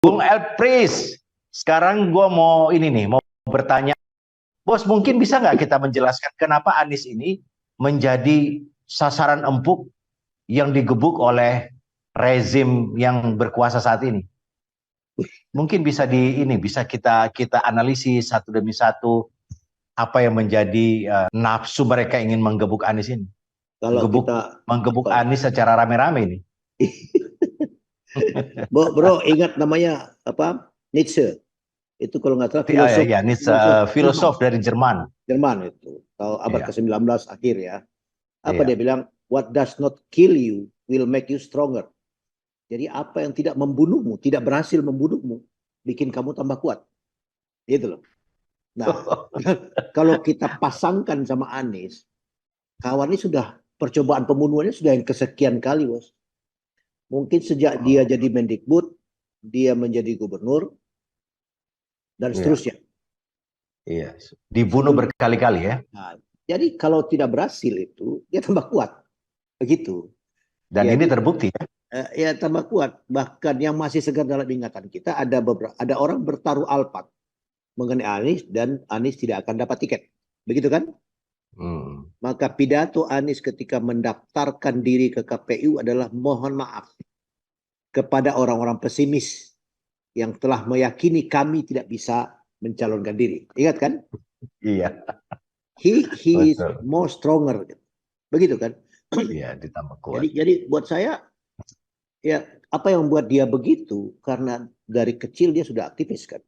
Bung Elpris, sekarang gue mau ini nih, mau bertanya, Bos, mungkin bisa nggak kita menjelaskan kenapa Anies ini menjadi sasaran empuk yang digebuk oleh rezim yang berkuasa saat ini? Mungkin bisa bisa kita analisis satu demi satu apa yang menjadi nafsu mereka ingin menggebuk Anies ini, Kalau kita menggebuk Anies secara rame-rame ini. bro, ingat namanya apa? Nietzsche. Itu kalau nggak salah Oh ya, filosof ya, Anies filosof Jerman. filosof dari Jerman. Jerman itu tahun abad Iya, ke-19 akhir ya. Apa dia iya. bilang? What does not kill you will make you stronger. Jadi apa yang tidak membunuhmu, tidak berhasil membunuhmu, bikin kamu tambah kuat. Gitu loh. Nah, kalau kita pasangkan sama Anies, kawan ini sudah percobaan pembunuhannya sudah yang kesekian kali, Bos. Mungkin sejak dia jadi Mendikbud, dia menjadi gubernur, dan Iya, seterusnya. iya. Dibunuh berkali-kali ya. Nah, jadi kalau tidak berhasil itu, dia tambah kuat. Begitu. Dan ini Jadi terbukti ya. ya tambah kuat. Bahkan yang masih segar dalam ingatan kita ada orang bertaruh alpat mengenai Anies dan Anies tidak akan dapat tiket. Begitu kan? Hmm. Maka pidato Anies ketika mendaftarkan diri ke KPU adalah mohon maaf kepada orang-orang pesimis yang telah meyakini kami tidak bisa mencalonkan diri. Ingat kan? Iya, He is betul. more stronger. Begitu kan? Iya, ditambah kuat. Jadi buat saya ya apa yang membuat dia begitu karena dari kecil dia sudah aktivis kan.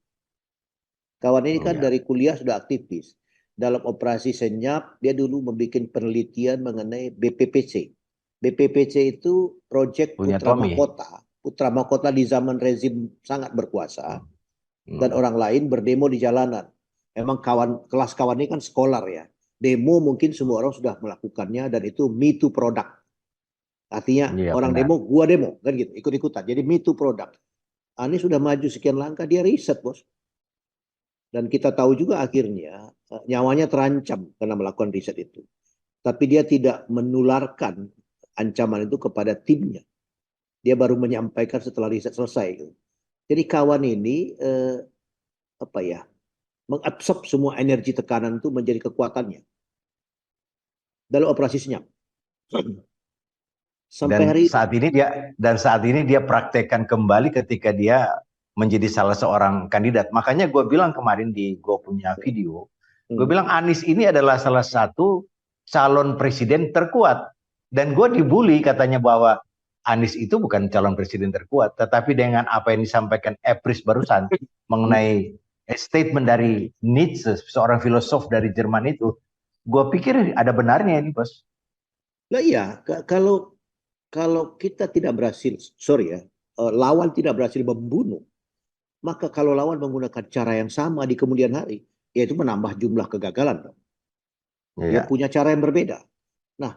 Kawan ini kan Iya. dari kuliah sudah aktivis. Dalam operasi senyap dia dulu membuat penelitian mengenai BPPC. BPPC itu proyek Punya Putra Tommy. Mahkota. Putra Mahkota di zaman rezim sangat berkuasa dan Hmm. orang lain berdemo di jalanan. Emang kelas kawan ini kan scholar ya. Demo mungkin semua orang sudah melakukannya dan itu me too product. Artinya Iya, orang benar. demo, gua demo, kan gitu, ikut-ikutan. Jadi me too product. Anies sudah maju sekian langkah, dia riset, Bos. Dan kita tahu juga akhirnya nyawanya terancam karena melakukan riset itu. Tapi dia tidak menularkan ancaman itu kepada timnya. Dia baru menyampaikan setelah riset selesai. Gitu. Jadi kawan ini apa ya, mengabsorb semua energi tekanan itu menjadi kekuatannya dalam operasi senyap. Sampai hari ini. Saat ini dia praktekkan kembali ketika dia menjadi salah seorang kandidat. Makanya gue bilang kemarin di gue punya video, gue bilang Anies ini adalah salah satu calon presiden terkuat. Dan gue dibully katanya bahwa Anies itu bukan calon presiden terkuat, tetapi dengan apa yang disampaikan Epris barusan mengenai statement dari Nietzsche, seorang filosof dari Jerman itu, gue pikir ada benarnya ini, Bos. Lah iya, kalau kalau kita tidak berhasil, sorry ya, lawan tidak berhasil membunuh, maka kalau lawan menggunakan cara yang sama di kemudian hari, yaitu menambah jumlah kegagalan. Dia Iya. punya cara yang berbeda. Nah,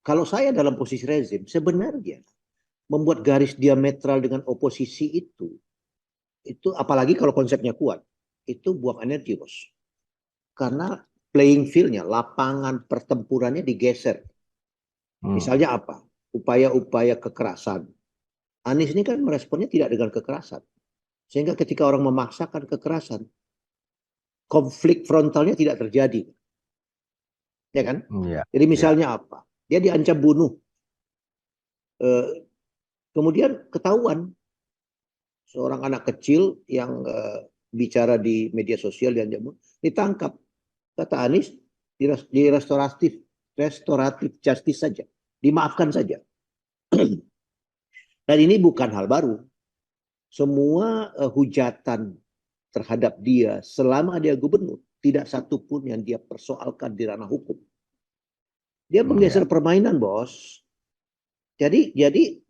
kalau saya dalam posisi rezim, sebenarnya membuat garis diametral dengan oposisi itu apalagi kalau konsepnya kuat, itu buang energi, Bos. Karena playing field-nya, lapangan pertempurannya digeser. Misalnya apa? Upaya-upaya kekerasan. Anies ini kan meresponnya tidak dengan kekerasan. Sehingga ketika orang memaksakan kekerasan, konflik frontalnya tidak terjadi. Ya kan? Iya, Jadi iya. misalnya apa? Dia diancam bunuh. Kemudian ketahuan seorang anak kecil yang bicara di media sosial dan ditangkap. Kata Anies, di restoratif justice saja. Dimaafkan saja. Dan ini bukan hal baru. Semua hujatan terhadap dia selama dia gubernur, tidak satu pun yang dia persoalkan di ranah hukum. Dia Iya. menggeser permainan, Bos. Jadi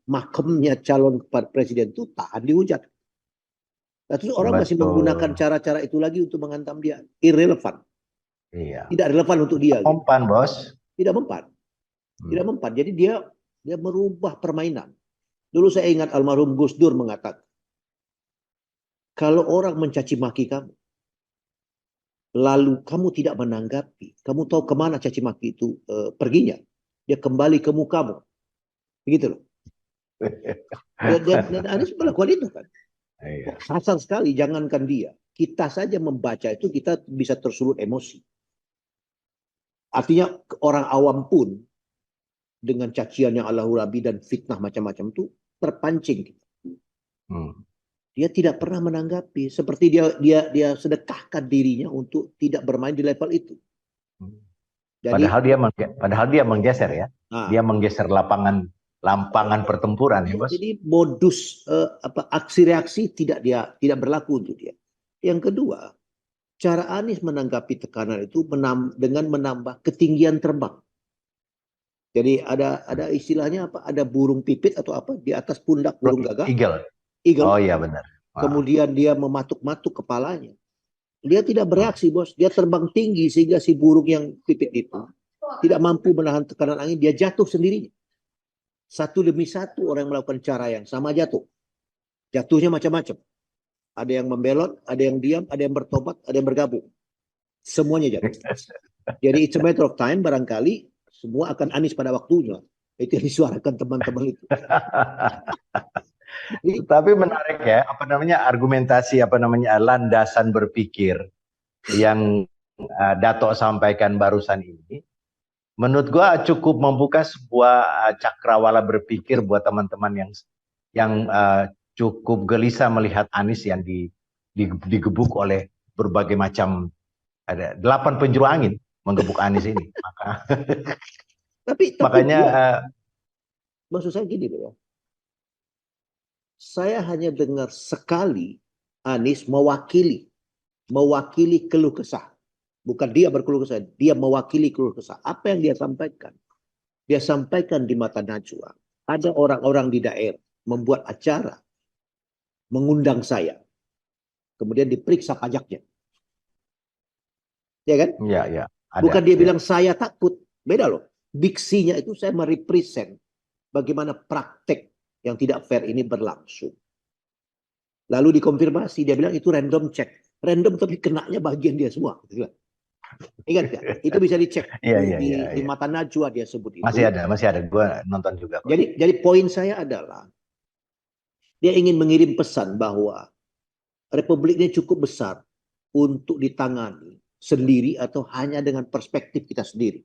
makamnya calon presiden itu tahan dihujat. Nah, terus orang masih menggunakan Betul. cara-cara itu lagi untuk menghantam dia. Irrelevant. Iya. Tidak relevan untuk dia. Gitu. Mempan, Bos. Tidak mempan. Tidak Hmm. mempan. Jadi dia merubah permainan. Dulu saya ingat almarhum Gus Dur mengatakan, kalau orang mencaci maki kamu, lalu kamu tidak menanggapi, kamu tahu kemana caci maki itu perginya. Dia kembali ke mukamu. Begitu loh. Dan Anies melakukan itu kan. Iya. Kasar sekali, jangankan dia. Kita saja membaca itu kita bisa tersulut emosi. Artinya orang awam pun dengan cacian yang Allahu Rabbi dan fitnah macam-macam itu terpancing. Hmm. Dia tidak pernah menanggapi, seperti dia sedekahkan dirinya untuk tidak bermain di level itu. Jadi, Padahal dia menggeser ya. nah, Dia menggeser lampangan pertempuran ya, Bos. jadi modus aksi reaksi tidak berlaku untuk dia. Yang kedua, cara Anies menanggapi tekanan itu dengan menambah ketinggian terbang. Jadi ada istilahnya apa? Ada burung pipit atau apa di atas pundak burung gagak. Eagle. Eagle. Oh iya benar. Kemudian dia mematuk-matuk kepalanya. Dia tidak bereaksi, Bos. Dia terbang tinggi sehingga si burung yang pipit itu tidak mampu menahan tekanan angin. Dia jatuh sendirinya. Satu demi satu orang yang melakukan cara yang sama jatuh. Jatuhnya macam-macam. Ada yang membelot, ada yang diam, ada yang bertobat, ada yang bergabung. Semuanya jatuh. Jadi it's a matter of time, barangkali semua akan Anies pada waktunya. Itu yang disuarakan teman-teman itu. Tapi menarik ya, argumentasi landasan berpikir yang Dato sampaikan barusan ini. Menurut gua cukup membuka sebuah cakrawala berpikir buat teman-teman yang cukup gelisah melihat Anies yang digebuk oleh berbagai macam, ada 8 penjuru angin menggebuk Anies ini. Makanya maksud saya gini loh ya. Saya hanya dengar sekali Anies mewakili keluh kesah. Bukan dia berkeluh kesah, dia mewakili keluh kesah. Apa yang dia sampaikan? Dia sampaikan di mata Najwa. Ada orang-orang di daerah membuat acara, mengundang saya. Kemudian diperiksa pajaknya. Ya kan? Iya, iya. Bukan dia bilang saya takut. Beda loh. Diksinya itu saya merepresent bagaimana praktek yang tidak fair ini berlangsung. Lalu dikonfirmasi, dia bilang itu random check. Random tapi kenanya bagian dia semua. Ingat gak? Itu bisa dicek di mata Najwa dia sebut itu. Masih ada. Gua nonton juga. Jadi poin saya adalah dia ingin mengirim pesan bahwa Republik ini cukup besar untuk ditangani sendiri atau hanya dengan perspektif kita sendiri.